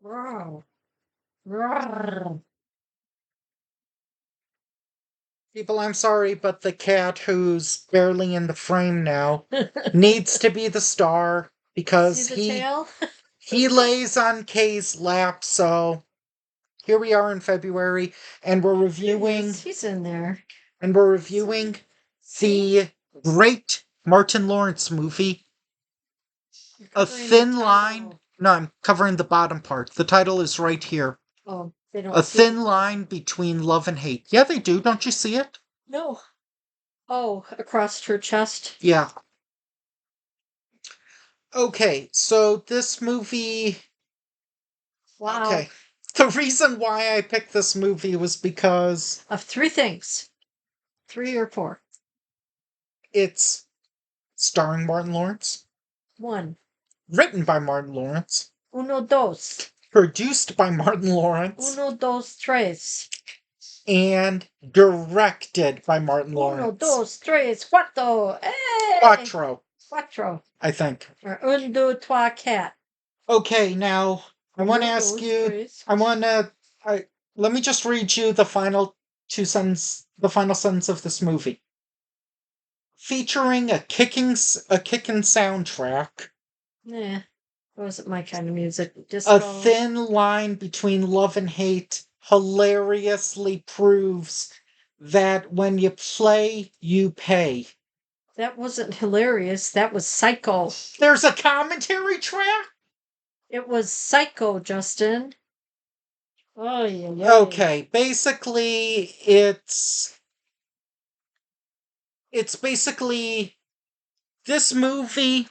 Roar. Roar. People, I'm sorry, but the cat who's barely in the frame now needs to be the star See because the tail? he lays on Kay's lap. So here we are in February, and we're reviewing He's in there. the great Martin Lawrence movie, You're A covering the Thin title. Line. No, I'm covering the bottom part. The title is right here. Oh, they don't A see Thin it. Line Between Love and Hate. Yeah, they do. Don't you see it? No. Oh, across her chest. Yeah. Okay, so this movie. Wow. Okay. The reason why I picked this movie was because Of three things. 3 or 4. it's starring Martin Lawrence, 1. written by Martin Lawrence, Uno, dos. produced by Martin Lawrence, Uno, dos, tres. and directed by Martin Uno, Lawrence. dos, tres, cuatro. Hey! Quattro, Cuatro. I think. Or un, deux, trois, quatre. Okay, now I want to ask you. Tres. Let me just read you the final the final sentence of this movie, featuring a kicking soundtrack. Nah, wasn't my kind of music. Disco. A thin line between love and hate hilariously proves that when you play, you pay. That wasn't hilarious. That was psycho. There's a commentary track? It was psycho, Justin. Oh, yeah. Okay, basically, it's basically this movie.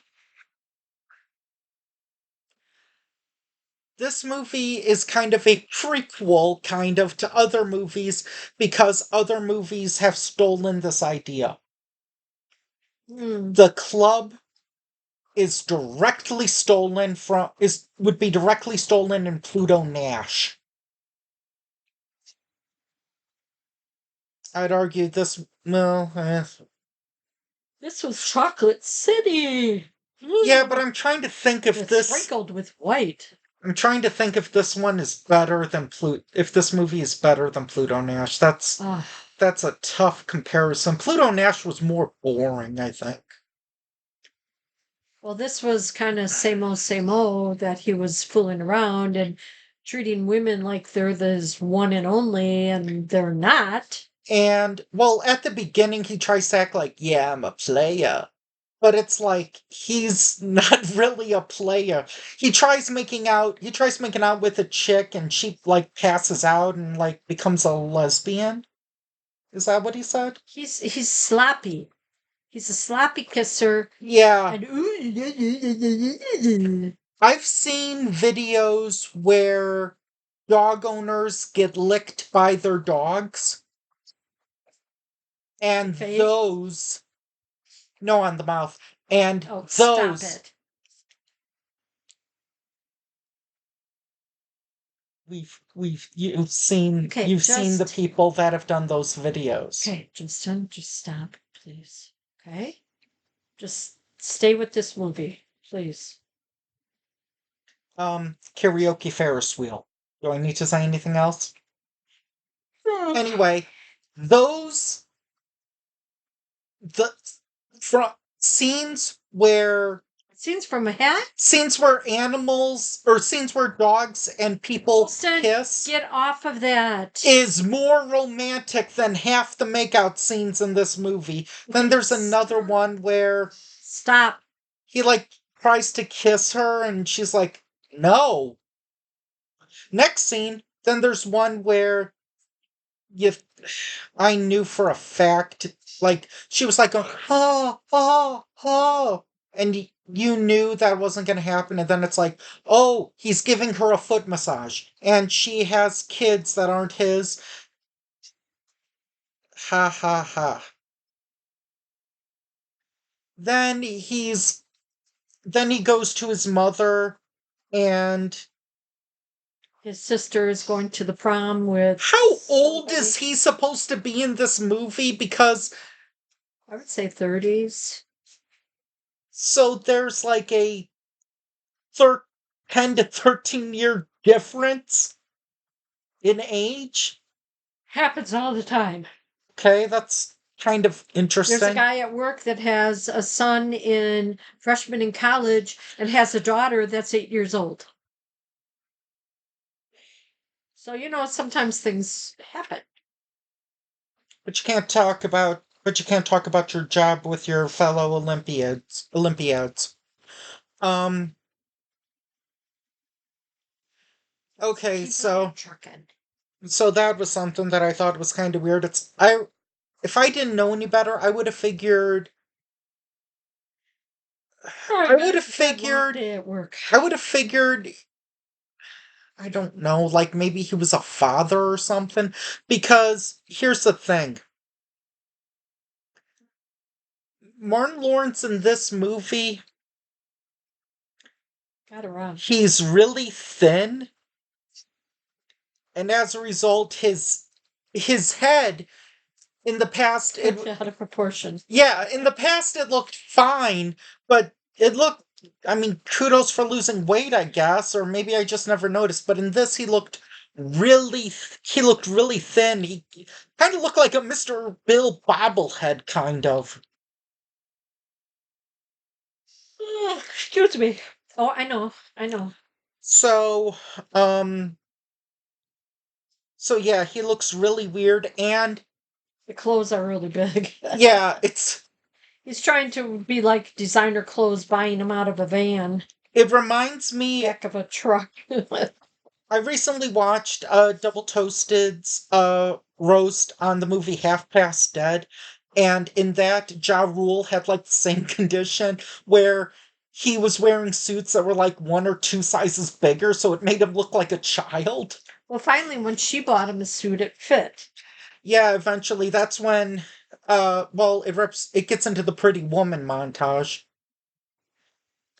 This movie is kind of a prequel, kind of, to other movies because other movies have stolen this idea. The Club is directly stolen from would be directly stolen in Pluto Nash. I'd argue this this was Chocolate City. Yeah, but I'm trying to think if it's sprinkled with white. I'm trying to think if this one is better than if this movie is better than Pluto Nash. That's a tough comparison. Pluto Nash was more boring, I think. Well, this was kind of same old, that he was fooling around and treating women like they're his one and only, and they're not. And, well, at the beginning, he tries to act like, yeah, I'm a player. But it's like, he's not really a player. He tries making out with a chick, and she, like, passes out and, like, becomes a lesbian. Is that what he said? He's sloppy. He's a sloppy kisser. Yeah. And I've seen videos where dog owners get licked by their dogs. And those. No, on the mouth. And those. Stop it. You've seen the people that have done those videos. Okay, Justin, just stop, please. Okay? Just stay with this movie, please. Karaoke Ferris wheel. Do I need to say anything else? Anyway, the scenes where from a hat? Scenes where animals, or scenes where dogs and people kiss. Get off of that. Is more romantic than half the makeout scenes in this movie. Then there's another one where. Stop. He, like, tries to kiss her and she's like, no. Next scene, then there's one where I knew for a fact, like, she was like, and you knew that wasn't going to happen, and then it's like, oh, he's giving her a foot massage, and she has kids that aren't his. Ha ha ha. Then he goes to his mother, and his sister is going to the prom with. How old is he supposed to be in this movie? Because I would say 30s. So there's like a 10 to 13 year difference in age. Happens all the time. Okay, that's kind of There's a interesting. guy at work that has a son in freshman in college and has a daughter that's 8 years old. So, sometimes things happen. But you can't talk about your job with your fellow Olympiads. Um okay, Keep so trucking. that was something that I thought was kind of weird. If I didn't know any better, I would have figured I would have figured day at work. I would have figured I don't know, like maybe he was a father or something. Because here's the thing. Martin Lawrence in this movie, Got it wrong. he's really thin, and as a result, his head in the past Out of proportion. yeah, in the past it looked fine, but it looked I mean, kudos for losing weight, I guess, or maybe I just never noticed, but in this he looked really thin. He kind of looked like a Mr. Bill bobblehead kind of. Excuse me. Oh, I know. So, um so yeah, he looks really weird and The clothes are really big. yeah, He's trying to be like designer clothes, buying them out of a van, it reminds me back of a truck. I recently watched Double Toasted's roast on the movie Half Past Dead, and in that, Ja Rule had like the same condition where he was wearing suits that were like 1 or 2 sizes bigger, so it made him look like a child. Well, finally, when she bought him a suit, it fit. Yeah, eventually that's when it gets into the Pretty Woman montage.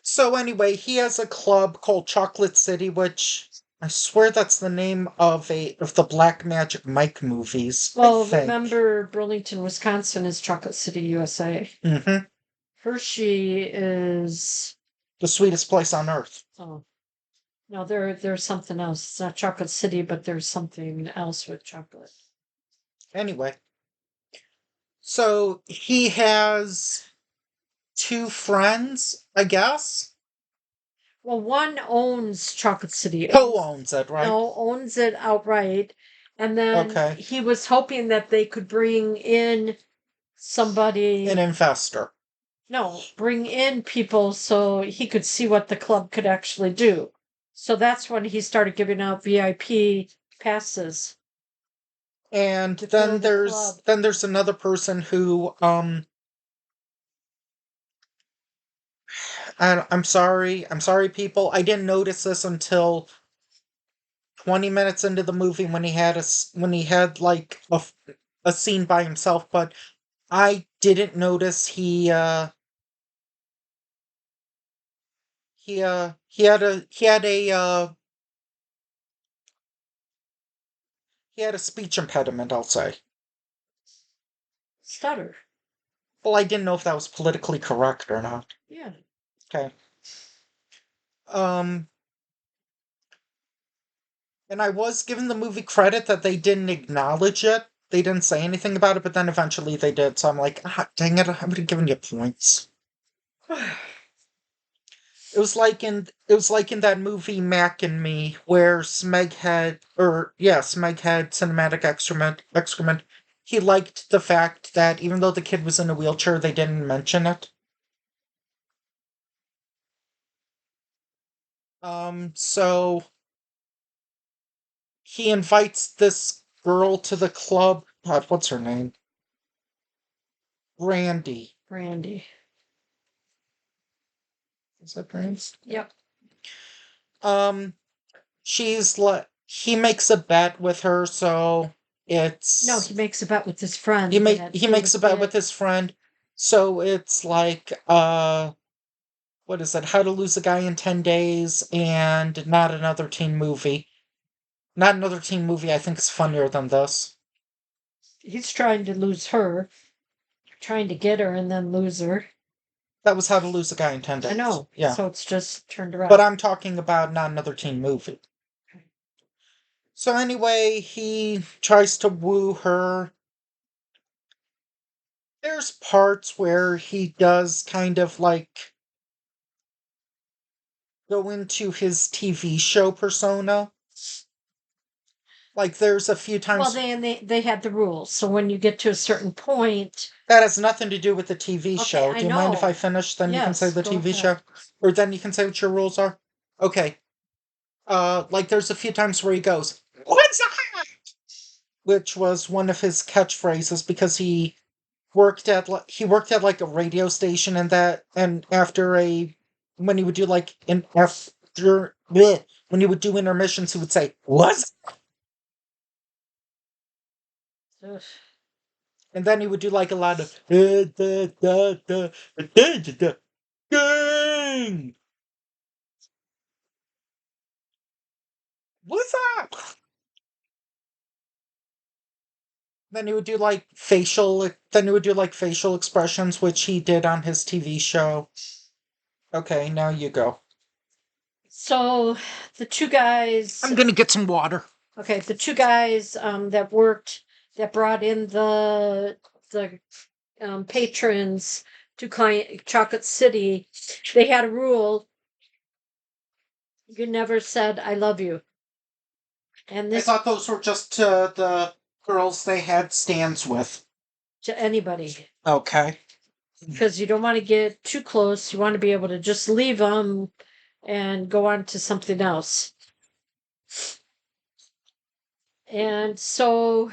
So anyway, he has a club called Chocolate City, which I swear that's the name of the Black Magic Mike movies. Well, I think. remember Burlington, Wisconsin is Chocolate City, USA. Mm-hmm. Hershey is The sweetest place on earth. oh no, there's something else. It's not Chocolate City, but there's something else with chocolate. Anyway, so he has 2 friends, I guess. Well, one owns Chocolate City. Co-owns it, right? No, owns it outright. And then Okay. he was hoping that they could bring in somebody. An investor. No, bring in people so he could see what the club could actually do. So that's when he started giving out VIP passes. And fill then the there's club. another person who I'm sorry people. I didn't notice this until 20 minutes into the movie when he had like a scene by himself, but I didn't notice he had a speech impediment, I'll say. Stutter. Well, I didn't know if that was politically correct or not. Yeah. Okay. Um and I was given the movie credit that they didn't acknowledge it. They didn't say anything about it, but then eventually they did. So I'm like, dang it, I would have given you points. It was like in that movie Mac and Me, where Smeg had cinematic excrement. He liked the fact that even though the kid was in a wheelchair, they didn't mention it. So he invites this girl to the club. God, what's her name? Brandy. Brandy. Is that Brandy? Yep. She's like he makes a bet with her, so it's No, he makes a bet with his friend. he makes a bet with his friend, so it's like what is it? How to Lose a Guy in 10 Days and Not Another Teen Movie. Not Another Teen Movie, I think is funnier than this. He's trying to lose her, trying to get her and then lose her. That was How to Lose a Guy in 10 Days. I know. Yeah. So it's just turned around. But I'm talking about Not Another Teen Movie. So anyway, he tries to woo her. There's parts where he does kind of like go into his TV show persona. Like there's a few Well, times they had the rules. So when you get to a certain point, that has nothing to do with the TV okay, show. I Do you mind if I know. finish? Then you can say Yes, the go TV show, ahead. or then you can say what your rules are. Okay. Like there's a few times where he goes, "What's that?" Which was one of his catchphrases because he worked at like a radio station, and after a when he would do like an after bleh, when he would do intermissions, he would say, "What's," Ugh. and then he would do like a lot of da, da, da, da, da, da, da, gang. What's up? Then he would do like facial expressions, which he did on his TV show. Okay, now you go. So the two guys, I'm gonna get some water. okay, the two guys that brought in the patrons to Chocolate City, they had a rule: you never said "I love you," and I this thought those were just the girls they had stands with. to anybody, Okay. because you don't want to get too close. You want to be able to just leave them and go on to something else. And so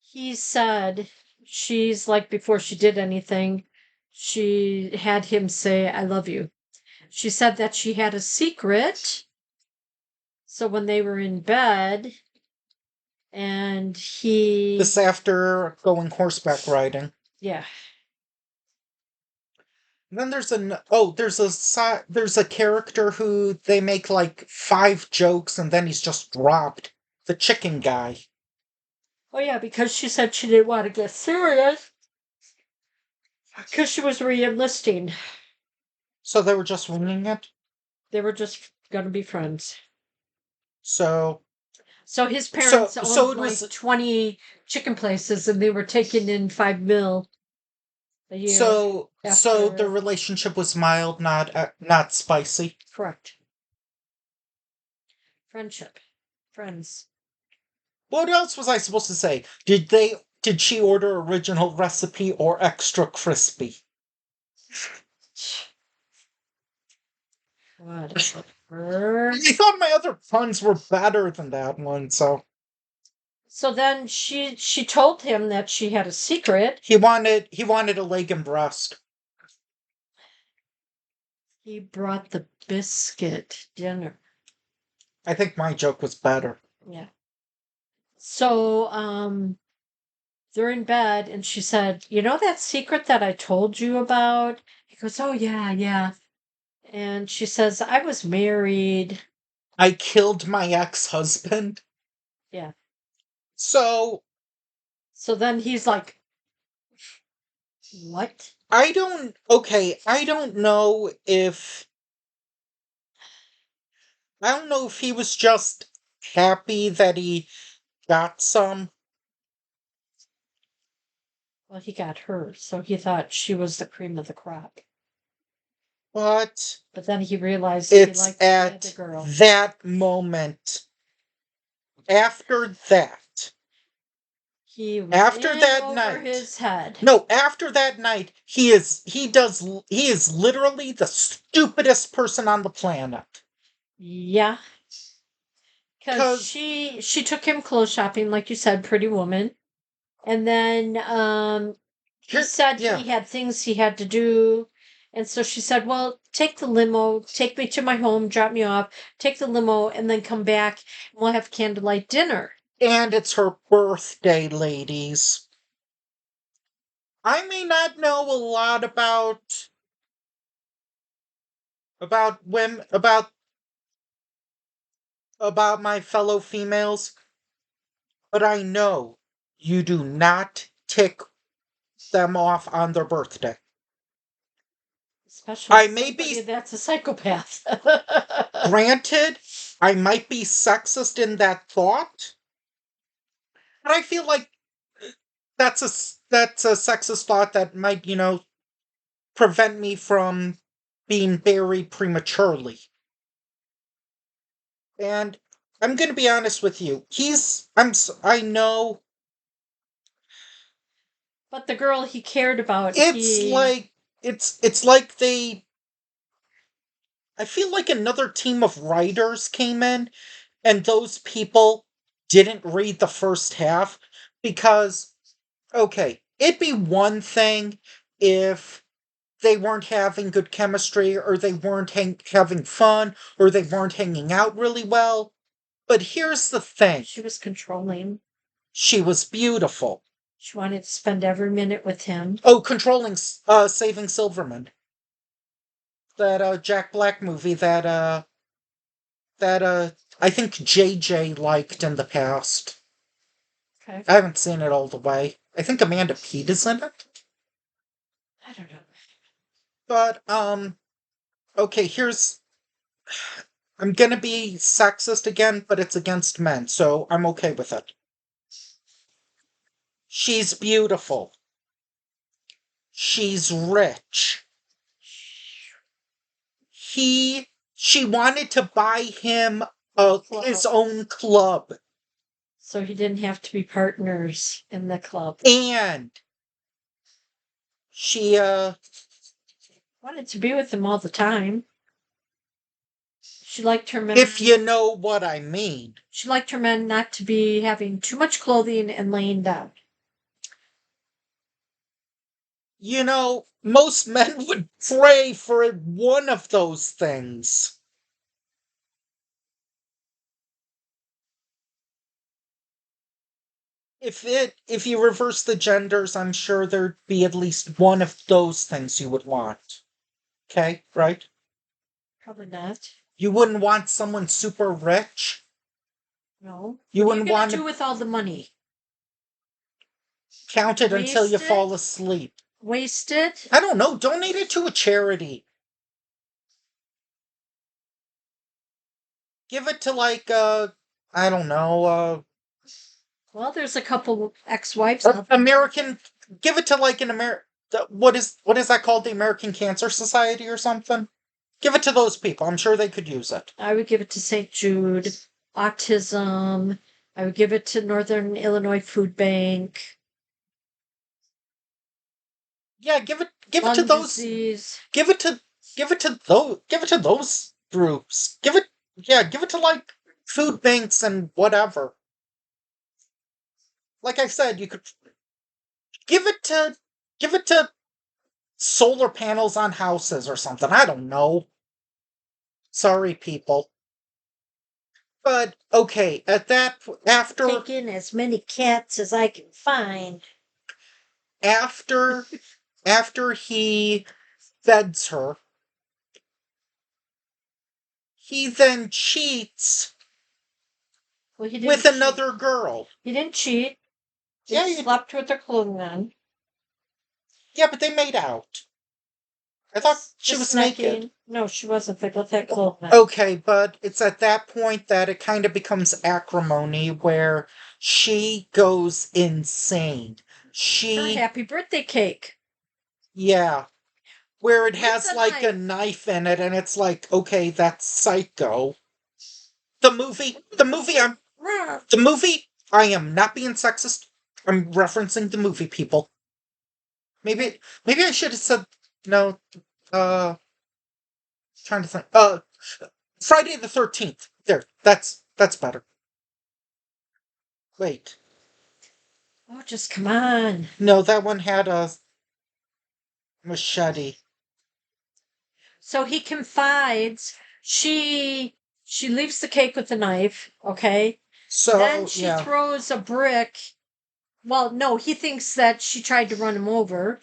he said, she's like, before she did anything, she had him say, "I love you." She said that she had a secret. So when they were in bed and This after going horseback riding. yeah. And then there's a character who they make like 5 jokes and then he's just dropped. The chicken guy. Oh, yeah, because she said she didn't want to get serious because she was re-enlisting. So they were just winging it. They were just going to be friends. So So his parents so owned it like was 20 chicken places and they were taking in 5 mil a year. so the after. relationship was mild, not spicy. Correct. Friendship. Friends. What else was I supposed to say? Did she order original recipe or extra crispy? Whatever. I thought my other puns were better than that one, so So then she told him that she had a secret. he wanted a leg and breast. He brought the biscuit dinner. I think my joke was better. Yeah. So they're in bed and she said, "You know that secret that I told you about?" He goes, "Oh yeah, yeah." And she says, "I was married." I killed my ex-husband. Yeah. So So then he's like, "What?" I don't know if he was just happy that he got some. Well, he got her, so he thought she was the cream of the crop. But But then he realized he it's liked the other at girl. that moment, after that, He was after in that over night, his head. no, after that night, he is literally the stupidest person on the planet. Yeah, because Because she took him clothes shopping, like you said, Pretty Woman, and then he said yeah, he had things he had to do, and so she said, "Well, take the limo, take me to my home, drop me off, take the limo, and then come back, and we'll have candlelight dinner." and it's her birthday, ladies. I may not know a lot about women about my fellow females, but I know you do not tick them off on their birthday. Especially I may somebody be that's a psychopath. granted, I might be sexist in that thought, but I feel like that's a sexist thought that might, prevent me from being buried prematurely. And I'm going to be honest with you. I know But the girl he cared about, it's like it's like I feel like another team of writers came in and those people didn't read the first half because okay, it'd be one thing if they weren't having good chemistry or they weren't having fun or they weren't hanging out really well. But here's the thing. she was controlling. She was beautiful. She wanted to spend every minute with him. Oh, controlling Saving Silverman. That Jack Black movie that I think JJ liked in the past. Okay. I haven't seen it all the way. I think Amanda Peet is in it. I don't know. But okay, I'm gonna be sexist again, but it's against men, so I'm okay with it. She's beautiful. She's rich. She wanted to buy him his own club. So he didn't have to be partners in the club. And she wanted to be with him all the time. She liked her men. If you know what I mean. She liked her men not to be having too much clothing and laying down. Most men would pray for one of those things. If you reverse the genders, I'm sure there'd be at least one of those things you would want. Okay, right? Probably not. You wouldn't want someone super rich? No. You what are wouldn't you gonna want do to with all the money? count it until you fall asleep. Waste it? I don't know. Donate it to a charity. Give it to I don't know, Well, there's a couple ex-wives. American. Give it to an American. What is that called? The American Cancer Society or something? Give it to those people. I'm sure they could use it. I would give it to St. Jude. Autism. I would give it to Northern Illinois Food Bank. Yeah, give it to those. Disease. Give it to those groups. Give it to food banks and whatever. Like I said, you could give it to solar panels on houses or something. I don't know. Sorry, people. But okay, after take in as many cats as I can find. After he feds her, he then cheats with another girl. He didn't cheat. He slept with her clothing on. Yeah, but they made out. I thought she was naked. No, she wasn't. They both had clothing on. Okay, but it's at that point that it kind of becomes acrimony where she goes insane. Her happy birthday cake. Yeah. Where it has a knife in it and it's like, okay, that's psycho. The movie, I am not being sexist. I'm referencing the movie, people. Maybe I should have said, no, trying to think. Friday the 13th. There, that's better. Wait. Oh, just come on. No, that one had a machete. So he confides. She leaves the cake with the knife, okay? So then she throws a brick. Well, no, he thinks that she tried to run him over.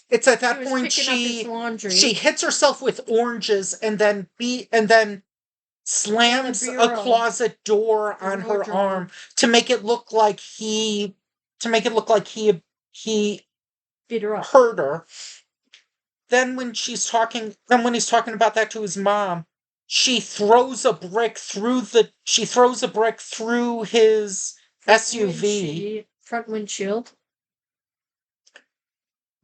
It's at that point she hits herself with oranges and then slams a closet door on her arm to make it look like he beat her up. Hurt her. Then when he's talking about that to his mom, she throws a brick through his SUV. Front windshield.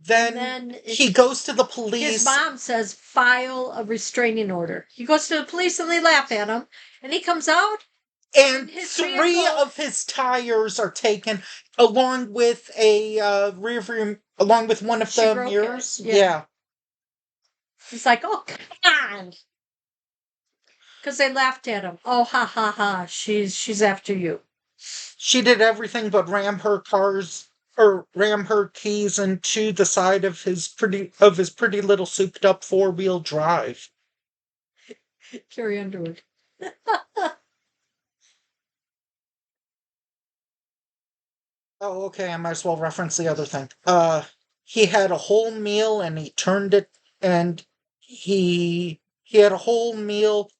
Then he goes to the police. His mom says, file a restraining order. He goes to the police and they laugh at him. And he comes out. And three of his tires are taken, along with along with one of the mirrors. Yeah. He's like, oh, come on. Because they laughed at him. Oh, ha, ha, ha. She's after you. She did everything but ram her keys into the side of his pretty little souped up 4-wheel drive. Carrie Underwood. Oh, okay, I might as well reference the other thing. He had a whole meal and he turned it, and he had a whole meal,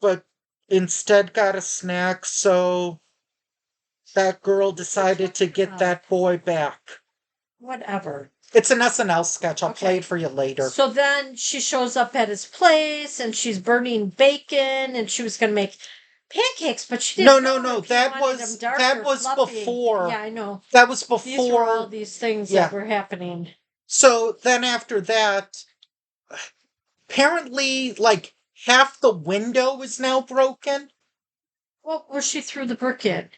but instead got a snack, so that girl decided to get that boy back. Whatever. It's an SNL sketch. I'll play it for you later. So then she shows up at his place and she's burning bacon and she was going to make pancakes, but she didn't. No. That was before. Yeah, I know. That was before. These were all these things that were happening. So then after that, apparently, like, half the window is now broken. Well, where she threw the brick in.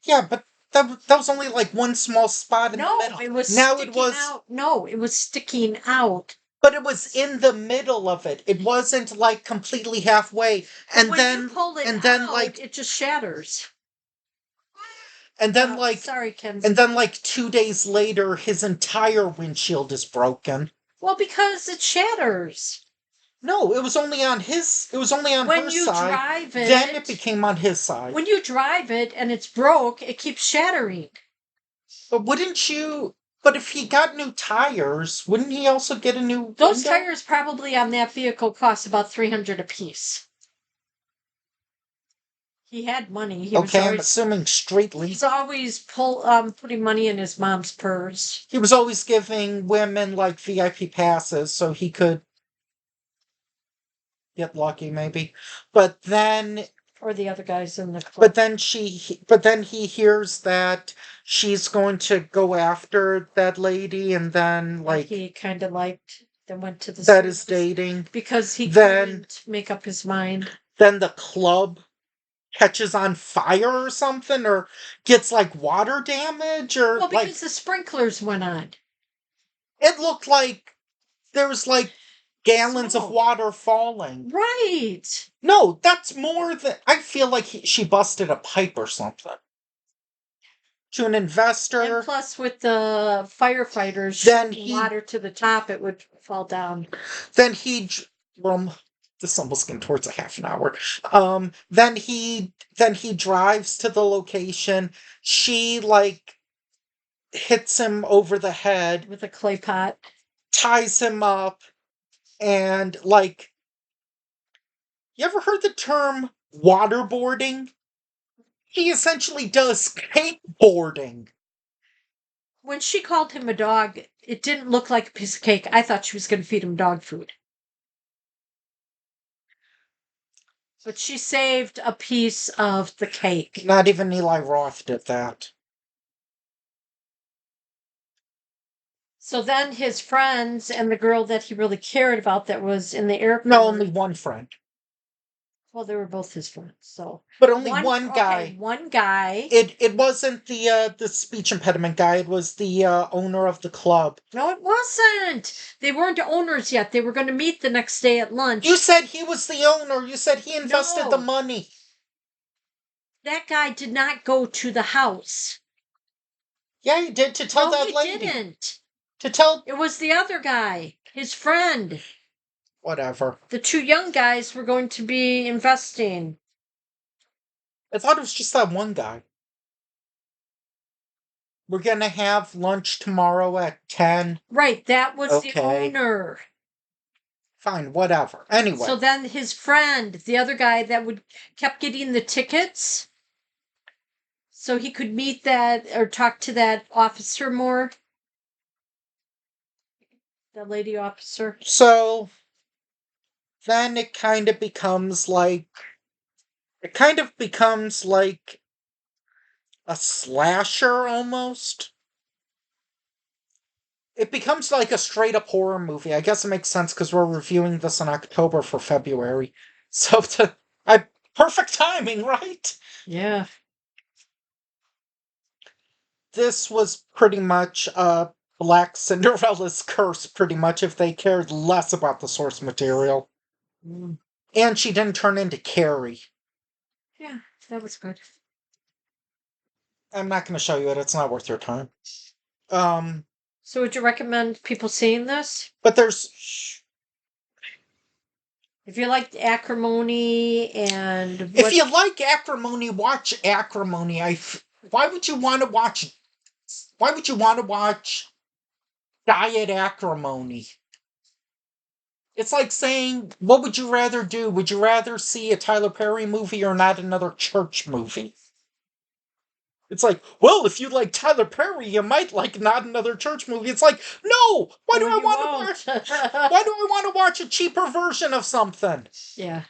Yeah, but that was only like one small spot in the middle. No, it was sticking out. No, it was sticking out. But it was in the middle of it. It wasn't like completely halfway. And when then you pull it and then out, like it just shatters. And then sorry, Kenzie. And then 2 days later, his entire windshield is broken. Well, because it shatters. No, it was only on his. It was only on when her you side. Drive it, then it became on his side. When you drive it and it's broke, it keeps shattering. But wouldn't you? But if he got new tires, wouldn't he also get a new? Those tires probably on that vehicle cost about $300 a piece. He had money. I'm assuming straightly. He's always putting money in his mom's purse. He was always giving women VIP passes so he could get lucky, maybe. But then, or the other guys in the club. But then he hears that she's going to go after that lady, and then he kind of liked. Then went to the that is dating because he couldn't make up his mind. Then the club catches on fire or something, or gets water damage, or because the sprinklers went on. It looked like there was gallons of water falling. Right. No, that's more than. I feel like she busted a pipe or something. To an investor. And plus, with the firefighters shooting water to the top, it would fall down. Then this almost getting towards a half an hour. Then he drives to the location. She hits him over the head with a clay pot, ties him up, and you ever heard the term waterboarding? He essentially does skateboarding. When she called him a dog, it didn't look like a piece of cake. I thought she was going to feed him dog food. But she saved a piece of the cake. Not even Eli Roth did that. So then his friends and the girl that he really cared about that was in the airport. No, only one friend. Well, they were both his friends, so. But only one guy. Okay, one guy. It wasn't the speech impediment guy. It was the owner of the club. No, it wasn't. They weren't owners yet. They were going to meet the next day at lunch. You said he was the owner. You said he invested the money. That guy did not go to the house. Yeah, he did, to tell that lady. No, he didn't. To tell. It was the other guy, his friend. Whatever. The two young guys were going to be investing. I thought it was just that one guy. We're going to have lunch tomorrow at 10. Right, that was the owner. Fine, whatever. Anyway. So then his friend, the other guy that kept getting the tickets, so he could meet that or talk to that officer more. The lady officer. So then it kind of becomes like a slasher almost. It becomes like a straight up horror movie. I guess it makes sense because we're reviewing this in October for February. So I perfect timing, right? Yeah. This was pretty much Black Cinderella's curse, pretty much, if they cared less about the source material. Mm. And she didn't turn into Carrie. Yeah, that was good. I'm not going to show you it. It's not worth your time. So would you recommend people seeing this? But there's If you liked Acrimony and if you like Acrimony, watch Acrimony. Why would you want to watch? Why would you want to watch Diet Acrimony? It's like saying, what would you rather do? Would you rather see a Tyler Perry movie or not another church movie? It's like, well, if you like Tyler Perry, you might like not another church movie. It's like, no. Why do I want to watch? Why do I want to watch a cheaper version of something? Yeah.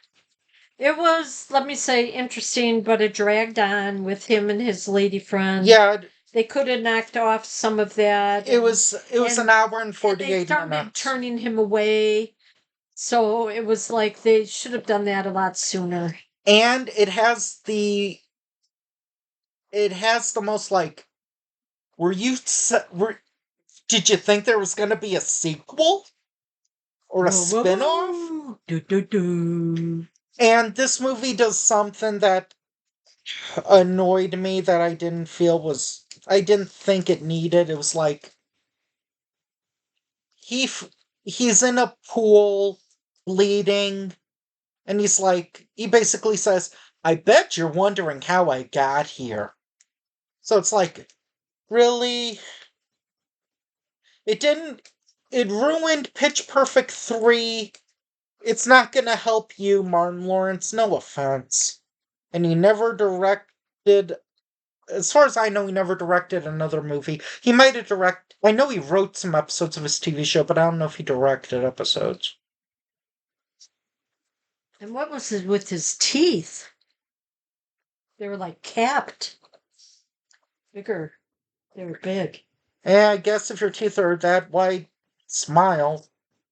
It was, let me say, interesting, but it dragged on with him and his lady friend. Yeah, they could have knocked off some of that. It was an hour and 48 they started minutes. Turning him away. So it was like they should have done that a lot sooner. And it has the most like, did you think there was going to be a sequel or a spin-off? And this movie does something that annoyed me that I didn't think it needed. It was like he's in a pool bleeding, and he basically says, I bet you're wondering how I got here. So it's like, really? It ruined Pitch Perfect 3. It's not gonna help you, Martin Lawrence, no offense. And he never directed, as far as I know, he never directed another movie. He might have I know he wrote some episodes of his TV show, but I don't know if he directed episodes. And what was it with his teeth? They were like capped. Bigger. They were big. Yeah, I guess if your teeth are that white, smile.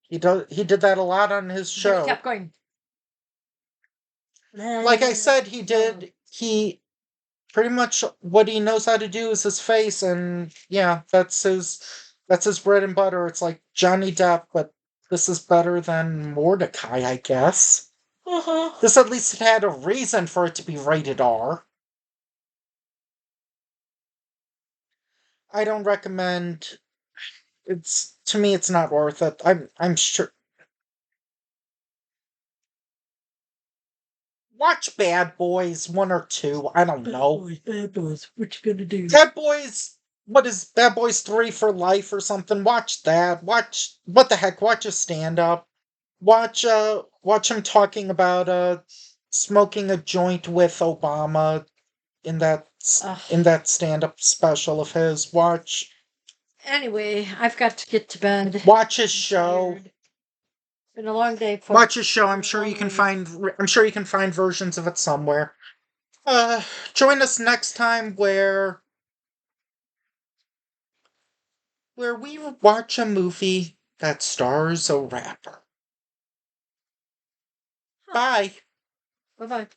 He did that a lot on his show. But he kept going. Like I said, he pretty much what he knows how to do is his face, and yeah, that's his bread and butter. It's like Johnny Depp, but this is better than Mordecai, I guess. This at least had a reason for it to be rated R. I don't recommend. To me, it's not worth it. I'm sure. Watch Bad Boys 1 or 2. I don't know. Bad Boys. What you gonna do? Bad Boys. What is Bad Boys 3 for life or something? Watch that. What the heck? Watch a stand up. Watch him talking about smoking a joint with Obama in that stand up special of his. Watch. Anyway, I've got to get to bed. Watch his show. Been a long day, folks. Watch his show. I'm sure you can find versions of it somewhere. Join us next time where we watch a movie that stars a rapper. Bye. Bye-bye.